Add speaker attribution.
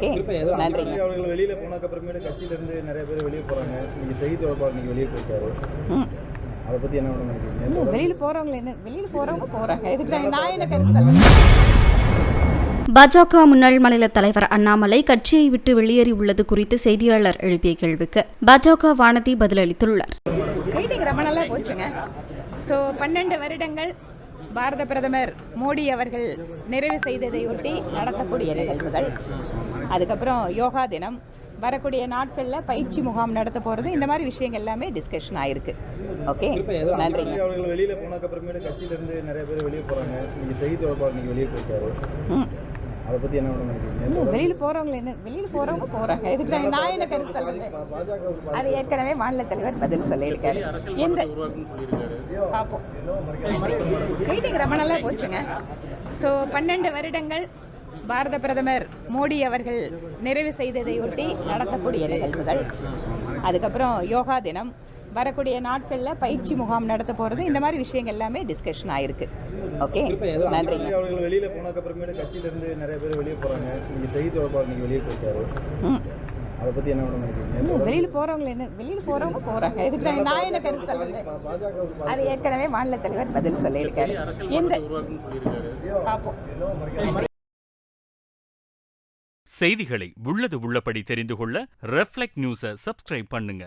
Speaker 1: நன்றி.
Speaker 2: அவர்கள் வெளியில போனதுக்கு அப்புறமேட்டு கட்சியில இருந்து நிறைய பேர் வெளியே போறாங்க. நீங்க செய்தி தொடர்பாளர் நீங்க வெளியே போயிட்டாரு. அதை பத்தி என்ன நினைக்கிறீங்க?
Speaker 1: வெளியில போறவங்க போறாங்க. இதுக்கு நான் என்ன கருத்து சொல்றேன்?
Speaker 3: பாஜக முன்னாள் மாநில தலைவர் அண்ணாமலை கட்சியை விட்டு வெளியேறி உள்ளது குறித்து செய்தியாளர் எழுப்பிய கேள்விக்கு பாஜக வானதி பதிலளித்துள்ளார்.
Speaker 1: மீட்டிங் ரொம்ப நல்லா போச்சுங்க. 12 வருடங்கள் பாரத பிரதமர் மோடி அவர்கள் நிறைவு செய்ததையொட்டி நடத்தக்கூடிய நிகழ்வுகள், அதுக்கப்புறம் யோகா தினம், வரக்கூடிய நாட்களில் பயிற்சி முகாம் நடத்த போகிறது, இந்த மாதிரி விஷயங்கள் எல்லாமே டிஸ்கஷன் ஆயிருக்கு. ஓகே, நன்றி.
Speaker 2: அவர்கள் வெளியில போனதுக்கு அப்புறமேட்டு கட்சியில இருந்து நிறைய பேர் வெளியே போறாங்க. நீங்க செய்தி தொடர்பாளர் நீங்க வெளியே போயிட்டாரு. அதை பத்தி என்ன நினைக்கிறீங்க?
Speaker 1: வெளியில போறவங்க போறாங்க. இதுக்கு நான் என்ன கருத்து சொல்றேன்? அது ஏற்கனவே மாநில தலைவர் பதில் சொல்லியிருக்காரு. மீட்டிங் ரொம்ப நல்லா போச்சுங்க. 12 வருடங்கள் பாரத பிரதமர் மோடி அவர்கள் நிறைவு செய்ததையொட்டி நடத்தக்கூடிய நிகழ்வுகள், அதுக்கப்புறம் யோகா தினம், வரக்கூடிய நாட்களில் பயிற்சி முகாம் நடத்த போகிறது, இந்த மாதிரி விஷயங்கள் எல்லாமே டிஸ்கஷன் ஆயிருக்கு. ஓகே, நன்றி.
Speaker 2: அவர்கள் வெளியில போனதுக்கு அப்புறமேட்டு கட்சியில இருந்து நிறைய பேர் வெளியே போறாங்க. நீங்க செய்தி தொடர்பாளர் நீங்க வெளியே போயிட்டாரு. அதை பத்தி என்ன நினைக்கிறீங்க?
Speaker 1: வெளியில போறவங்க போறாங்க. இதுக்கு நான் என்ன கருத்து சொல்றேன்? அது ஏற்கனவே மாநில தலைவர் பதில் சொல்லியிருக்காரு.
Speaker 4: செய்திகளை உள்ளது உள்ளபடி தெரிந்து கொள்ள ரெஃப்ளெக்ட் நியூஸை சப்ஸ்கிரைப் பண்ணுங்க.